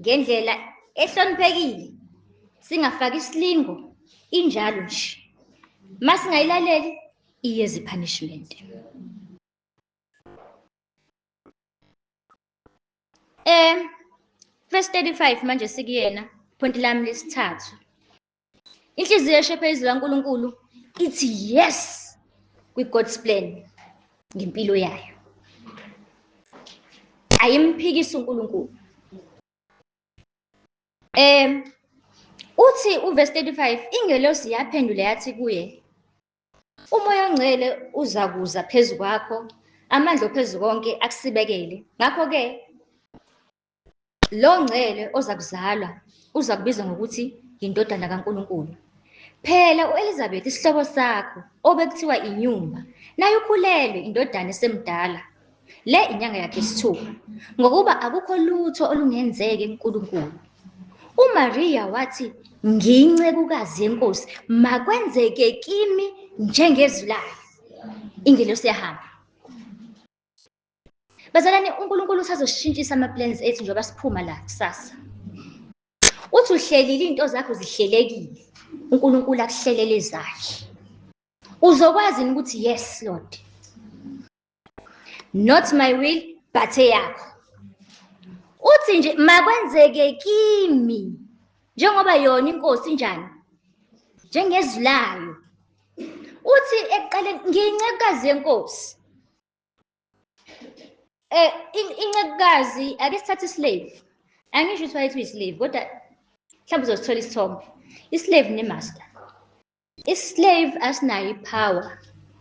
ngendlela ehloniphekile. Singafaki isilingo injalo nje. Masingayilaleli iyeza i-punishment. Verse 35 manje sikuyena point lami lesithathu. Inhliziyo eshephe izwi laNkulunkulu ithi yes kwi-God's plan ngempilo yayo. Ayimphikisi uNkulunkulu. Uthi uverse 35 ingelosi yaphendula yathi kuye umoya ongcwele uza kuza phezu kwakho amandla ophezu konke akusibekele. Ngakho-ke lo ngcwele oza kuzalwa uza kubizwa ngokuthi indodana kaNkulunkulu. Phela u-Elizabeth isihlobo sakho obekuthiwa inyumba naye ukhulelwe indodana esemdala. Le inyanga yakhe yesithupha ngokuba akukho lutho olungenzeke kuNkulunkulu. uMaria wathi, ngiyincekukazi yenkosi, makwenzeke kimi njengezwi layo. Ingelosi yahamba. Bazalwane, uNkulunkulu usazosishintshisa ama-plans ethu njengoba siphuma la kusasa. Uthi uhlelile into zakho zihlelekile. uNkulunkulu akuhlelele zakhe. Uzokwazi ukuthi yes Lord. Not my will but eyakho. Uthi nje makwenzeke kimi njengoba yona inkosi njani? Njengezwi layo. Uthi ekuqaleni ngiyincekukazi yenkosi. Incekukazi ake sithathe islave. Angisho ukuthi wayethu islave kodwa mhlawumbe uzosithola isithombe. Islave nemaster. Islave asinayo ipower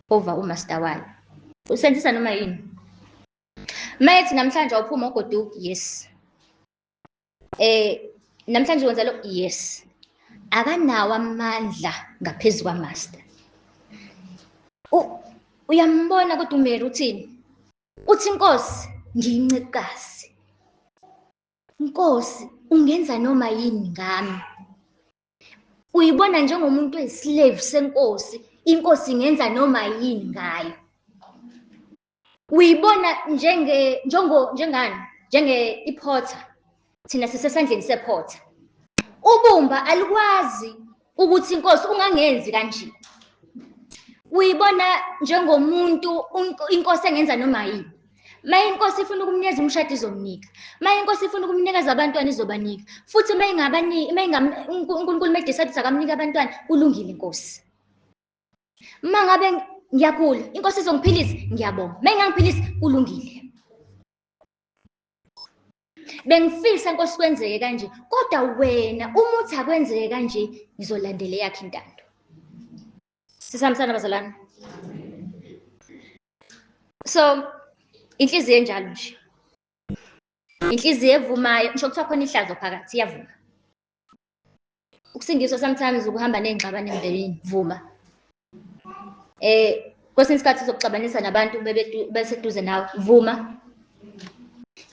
over umaster wayo. Usenzisa noma yini. Mayethi namhlanje awuphuma ugoduka, yes. Namhlanje wenza lo, yes. Akanawo amandla ngaphezulu kwamaster. Uyambona kodwa uMary uthini? Uthi Nkosi, ngiyincekukazi. Nkosi, ungenza noma yini ngami. Uyibona njengomuntu oyislave senkosi, inkosi ingenza noma yini ngayo. Uyibona njenge iphotha. Thina sisesandleni sephotha. Ubumba alikwazi ukuthi inkosi ungangenzi kanje. Uyibona njengomuntu inkosi engenza noma yini. Maye inkosi ifuna ukumnikeza umshado izomnika. Maye inkosi ifuna ukumnikeza abantwana izobanika. Futhi uNkulunkulu medecide akamnika abantwana kulungile inkosi. Mangabe ngiyagula, inkosi izongiphilisa, ngiyabonga. Mayengangiphilisi kulungile. Bengifisa inkosi kwenzeke kanje, kodwa wena uma uthi akwenzeke kanje, ngizolandela yakhe intando. Sisambisana bazalwane. So, inhliziyo enjalo nje. Inhliziyo evumayo, ngisho kuthiwa khona ihlazo phakathi, iyavuma. Ukusindiswa sometimes ukuhamba nengxabano emndenini, vuma. Kwesinye isikhathi uzokuxabanisa nabantu beseduze nawe, vuma.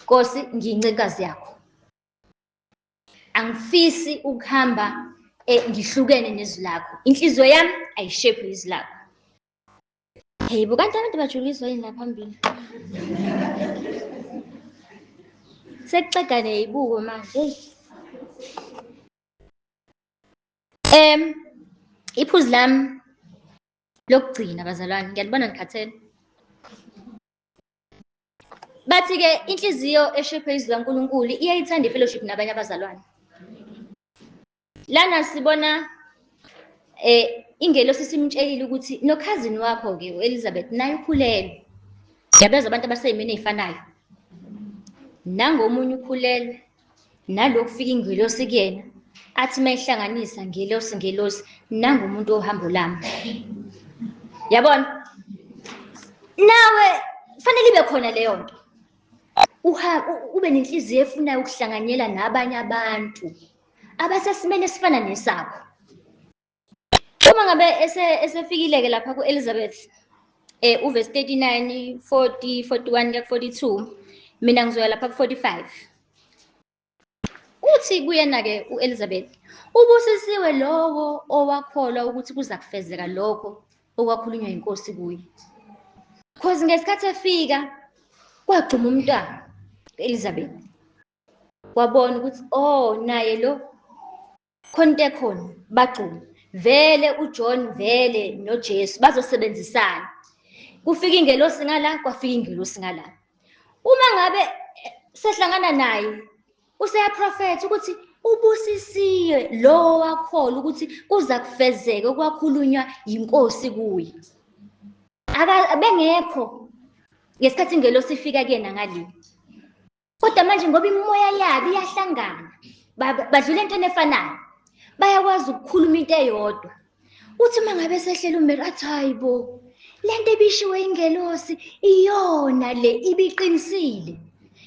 Nkosi, ngiyincekukazi yakho. Angifisi ukuhamba ngihlukene nezwi lakho. Inhliziyo yami ayishephi izwi lakho. Hey, bukanti abantu bajuliswa yini la phambili? Sekuceda neyibuko manje. Iphuzu lami lokugcina bazalwane, ngiyalibona ngikhathele. Bathi-ke inhliziyo eshephe izwi laNkulunkulu iyayithanda ifellowship nabanye abazalwane. Lana sibona ingelosi simtshelile ukuthi nokhazini wakho-ke u-Elizabeth naye ukhulelwe. Ngiyabeza abantu abaseyimini ey'fanayo. Nangomunye ukhulelwe, nalokhu fika ingelosi kuyena, athi mayihlanganisa ngelosi, nangumuntu ohambo lami. Yabona? Nawe fanele ibe khona leyo nto. Ube nenhliziyo efunayo ukuhlanganyela nabanye abantu abasesimeni esifana nesakho. Uma ngabe esefikile-ke lapha ku-Elizabeth, uverse 39, 40, 41 kuya 42, mina ngizoya lapha ku-45. Uthi kuyena-ke u-Elizabeth, ubusisiwe lowo owakholwa ukuthi kuza kufezeka lokho okwakhulunywa inkosi kuye. Because ngesikhathi efika, kwagcuma umntwana u-Elizabeth. Wabona ukuthi naye lo khona into ekhona, bagcuma. Vele uJohn vele noJesu bazosebenzisana. Kufika ingelosi ngala, kwafika ingelosi ngala. Uma ngabe sehlangana naye, useyaprofetha ukuthi ubusisiwe lo wakholwa ukuthi kuza kufezeka okwakhulunywa inkosi kuye. Abengekho ngesikhathi ingelosi ifika kuyena ngale. Kodwa manje ngoba imimoya yabo iyahlangana, badlula entweni efanayo, bayakwazi ukukhuluma into eyodwa. Uthi mangabe sehlela uMary athi hayibo, lento ebishiwe ingelosi iyona le ibiqinisile.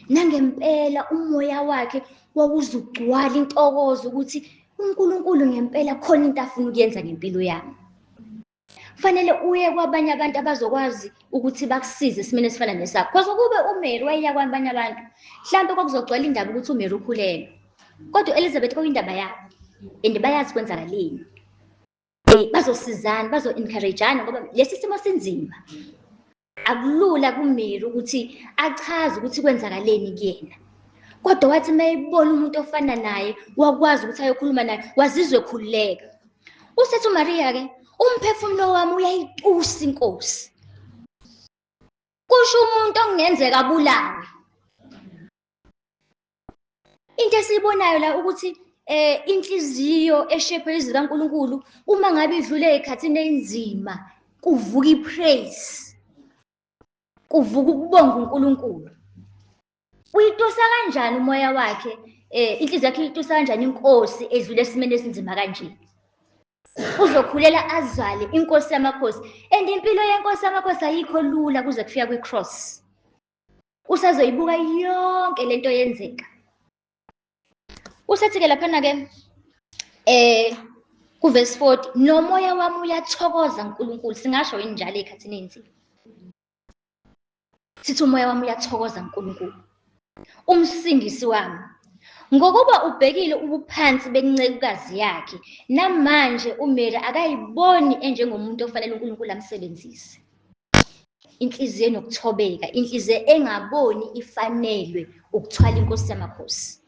Nangempela umoya wakhe wawuzugcwala intokozo ukuthi uNkulunkulu ngempela khona into afuna ukuyenza ngempilo yami. Kufanele uye kwabanye abantu abazokwazi ukuthi bakusize esimeni esifana nesakho. Because ukube uMary wayeya kwabanye abantu, mhlawumbe kwakuzogcwala indaba ukuthi uMary ukhulelwe. Kodwa uElizabeth kwakuyindaba yabo and bayazi kwenzakaleni. Bazosizana, bazo-encourage-ana ngoba lesi simo sinzima. Akulula kuMary ukuthi achaze ukuthi kwenzakaleni kuyena. Kodwa wathi mayebona umuntu ofana naye, wakwazi ukuthi ayokhuluma naye, wazizwe ekhululeka. Usethi uMaria-ke, umphefumulo wami uyayitusa iNkosi. Kusho umuntu okungenzeka abulawe. Into esiyibonayo la ukuthi inhliziyo eshephe izwi kaNkulunkulu uma ngabe idlule ezikhathini enzima, kuvuka ipraise. Kuvuka ukubonga uNkulunkulu. Uyitusa kanjani umoya wakhe? Inhliziyo yakhe itusa kanjani iNkosi edlule esimeni esinzima kanje? Uzokhulela azale iNkosi yamakhosi. And impilo yeNkosi yamakhosi ayikho lula kuze kufika kwi-cross. Usazoyibuka yonke lento yenzeka. Usethi-ke laphana-ke kuverse 40, nomoya wami uyathokoza uNkulunkulu. Singasho yini njalo ezikhathini enzima? Sithi umoya wami uyathokoza uNkulunkulu, umsindisi wami, ngokuba ubhekile ubuphansi bencekukazi yakhe. Namanje uMary akayiboni enjengomuntu ofanele uNkulunkulu amsebenzise. Inhliziyo enokuthobeka, inhliziyo engaboni ifanelwe ukuthwala iNkosi yamakhosi.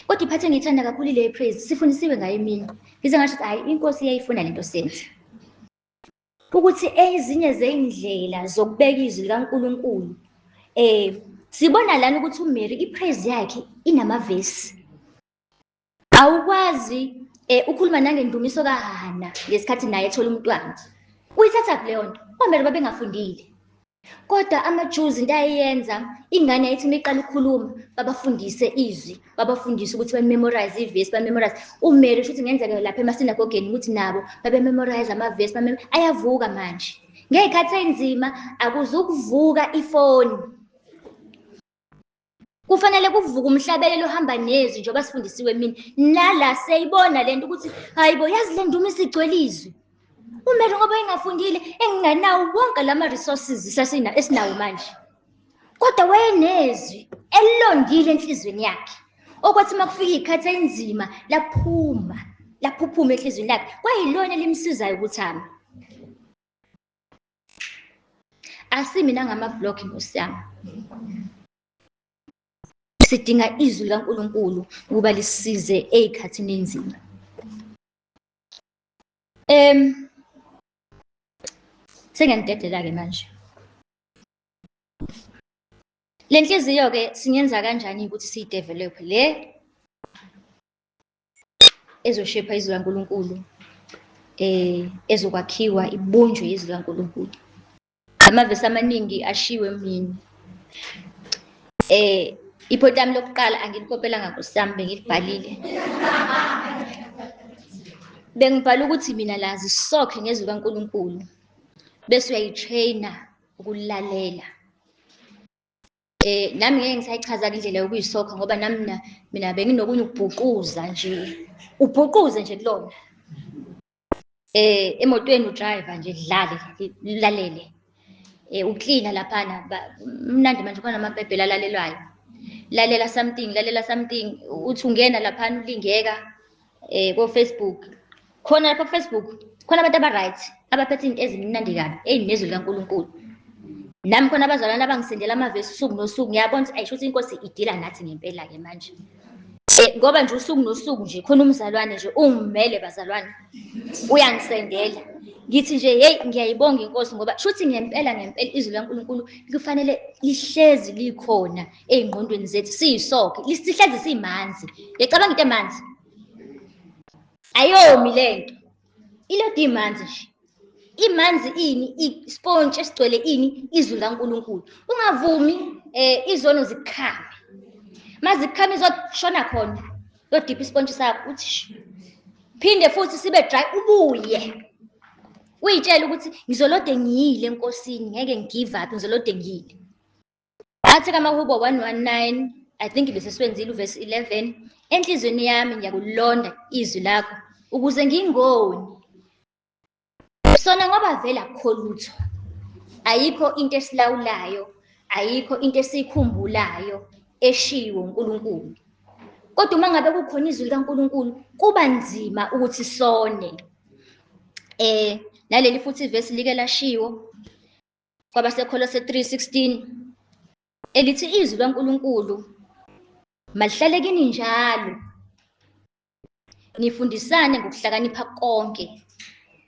Kodwa iphathe ngiyithanda kakhulu le praise, sifundisiwe ngayo emini. Ngize ngasho ukuthi hayi, iNkosi iyayifuna lento senze. Ukuthi ezinye zey'ndlela zokubeka izwi likaNkulunkulu, sibona lana ukuthi uMary ipraise yakhe inamavesi. Awukwazi ukhuluma nangendumiso kaHana ngesikhathi naye ethola umntwana. Uyithatha kuleyo nto. OMary babengafundile. Kodwa amaJews into ayenza, ingane yayithi meqala ukukhuluma, babafundise izwi, babafundise ukuthi bamemorize ivesi, bamemorize. uMary futhi ngenzeka lapha emasinagogeni ukuthi nabo babememorize amavesi, ayavuka manje. Ngezikhathi enzima akuzukuvuka ifoni. Kufanele kuvuka umhlabelelo ohamba nezwi njengoba sifundisiwe mina. Nala seyibona lento ukuthi hayibo, yazi le ndumiso igcwele izwi. uMary ngoba engafundile, enganawo wonke lama resources esinawo manje. Kodwa wayenezwi elilondile enhlizweni yakhe. Okwathi makufika izikhathi enzima, laphuphuma enhlizweni yakhe. Kwayilona elimsizayo ukuthi ame. Asimina ngama-vlog Nkosi yami. Sidinga izwi likaNkulunkulu ukuba lisize ezikhathini enzima. Sengiyanidedela-ke manje. Le nhliziyo-ke singenza kanjani ukuthi siyidevelophe le ezoshepha izwi likaNkulunkulu, ezokwakhiwa ibunjwe izwi likaNkulunkulu. Amavesi amaningi ashiwe emini. Iphoti lami lokuqala angilikopelanga Nkosi yami, bengilibhalile. Bengibhala ukuthi mina lazi sokhe ngezwi likaNkulunkulu bese uyayitraina ukulalela. Nami ngeke ngisayichaza indlela yokuyisokha ngoba nami mina benginokunye ukubhuquza nje. Ubhuquze nje kulona. Emotweni udriver nje dlale, uklina laphana. Mnandi manje khona amabhebhela alalelwayo. Lalela something, uthi ungena laphana ulingeka ko-Facebook. Khona lapha ku-Facebook, khona abantu aba-right, abaphethe izinto ezimnandi kabi, ezinezwi likaNkulunkulu. Nami khona abazalwane abangisendela amavesi usuku nosuku. Ngiyabona ukuthi ayisho ukuthi iNkosi idila nathi ngempela-ke manje. Ngoba nje usuku nosuku nje khona umzalwane nje ungimele bazalwane, uyangisendela. Ngithi nje hey, ngiyayibonga iNkosi ngoba shuthi ngempela izwi likaNkulunkulu kufanele lihlezi likhona ezingqondweni zethu, siyisokhe, sihlezi simanzi. Ngiyacabanga into emanzi. Ayomi lento. Ilodi imanzi nje. Imanzi ini, ispontshi esigcwele ini, izwi likaNkulunkulu. Ungavumi izono zikukhame. Mazikukhame izoshona khona. Yodipha ispontshi sakho uthi phinde futhi sibe dry ubuye. Uyitshela ukuthi ngizolode ngiyile eNkosini, ngeke ngigive up, ngizolode ngiyile. Athi kaMahubo 119, I think bese siwenzile uverse 11, enhlizweni yami ngiyakulonda izwi lakho ukuze ngingoni. Sona ngoba vele akukho lutho. Ayikho into esilawulayo, ayikho into esiyikhumbulayo eshiwo uNkulunkulu. Kodwa uma ngabe kukhona izwi likaNkulunkulu kuba nzima ukuthi sone. Naleli futhi ivesi like lashiwo kwabaseKolose 3:16 elithi izwi likaNkulunkulu malihlale kini njalo, nifundisane ngokuhlakanipha konke,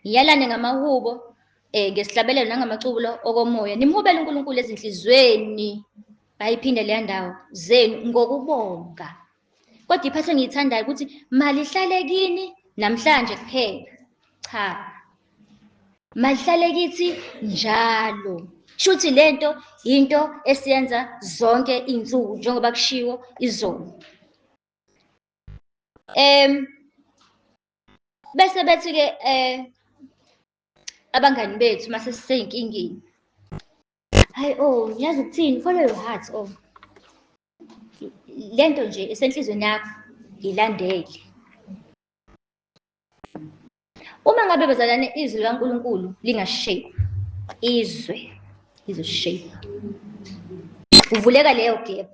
niyalane ngamahubo ngesihlabelelo nangamaculo okomoya, nimhubele uNkulunkulu ezinhlizweni, bayiphinde leya ndawo zenu ngokubonga. Kodwa iphathi engiyithandayo ukuthi malihlale kini namhlanje kuphela. Cha, malihlale kithi njalo. Shuthi lento into esiyenza zonke insuku njengoba kushiwo izolo. Bese bethi-ke abangani bethu mase siseyinkingeni. Hayi ngiyazi ukuthini, follow your heart lento nje esenhlizweni yakho ilandele. Uma ngabe bazalwane izwi likaNkulunkulu lingashape, izwe lizoshape. Uvuleka leyo gap.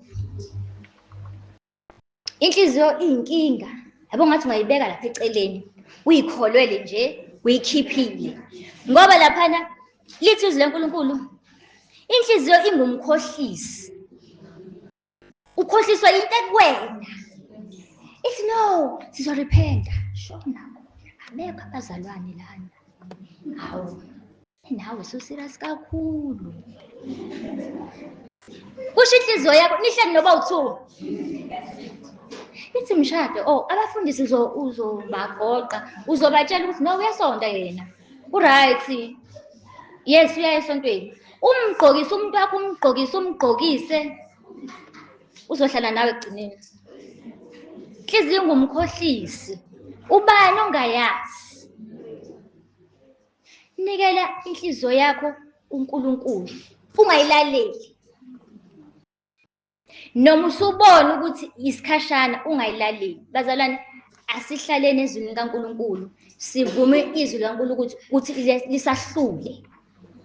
Inhliziyo iyinkinga. Yabo ngathi ungayibeka lapha eceleni, uyikholwele nje, uyikhiphile. Ngoba laphana lithi izwi likaNkulunkulu, inhliziyo ingumkhohlisi. Ukhohliswa into ekuwena. Ithi no, sizorepenta. Shona. Abekho abazalwane lana. Hawu. Nawe so-serious kakhulu. Kusho inhliziyo yakho nihleli noba u2. Ithi mshado, abafundisi uzobagoqa, uzobatshela ukuthi no uyasonda yena. Uright. Yes, uya esontweni. Umgqokise umuntu wakho, umgqokise. Uzohlala nawe egcineni. Inhliziyo ingumkhohlisi. Ubani ongayazi? Nikela inhliziyo yakho uNkulunkulu. Ungayilaleli. Noma usubona ukuthi isikhashana ungayilaleli. Bazalwane, asihlaleni ezwini likaNkulunkulu. Sivume izwi likaNkulunkulu ukuthi lisahlule.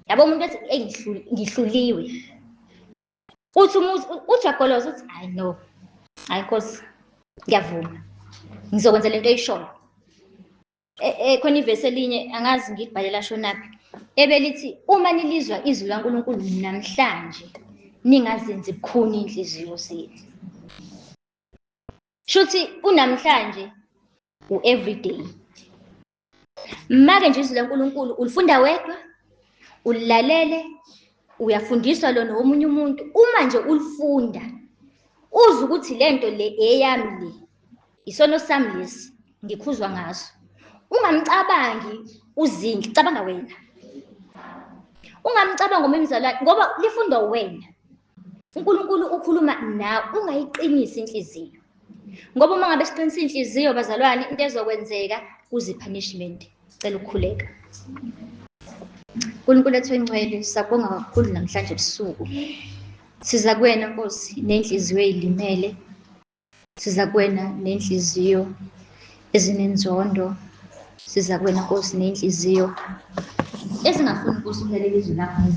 Yabo umuntu ethi ngihluliwe. Uthi ujagoloza uthi I know. Hayi Nkosi, ngiyavuma. Ngizokwenza lento eyishoyo. Khona ivesi elinye angazi ngibhalela shonaphi. Ebelithi uma nilizwa izwi likaNkulunkulu namhlanje ningazenzi bukhuni inhliziyo zenu. Shuthi unamhlanje u-everyday. Make nje izwi likaNkulunkulu ulifunda wedwa, ulilalele, uyafundiswa lona omunye umuntu. Uma nje ulifunda, uzwe ukuthi lento le eyami le, isono sami lesi, ngikhuzwa ngaso. Ungamcabangi uzinhle, cabanga wena. Ungamcabanga umzalwane ngoba lifundwa wena. uNkulunkulu ukhuluma nawe, ungayiqinisi inhliziyo. Ngoba uma ngabe siqinisa inhliziyo bazalwane, into ezokwenzeka kuzi-punishment. Cela ukukhuleka. uNkulunkulu ethu engcwele, siyabonga kakhulu namhlanje ebusuku. Siza kuwena Nkosi nenhliziyo ezilimele. Siza kuwena nenhliziyo ezinenzondo. Siza kuwena Nkosi nenhliziyo ezingafuni Nkosi ukulalela izwi lakho.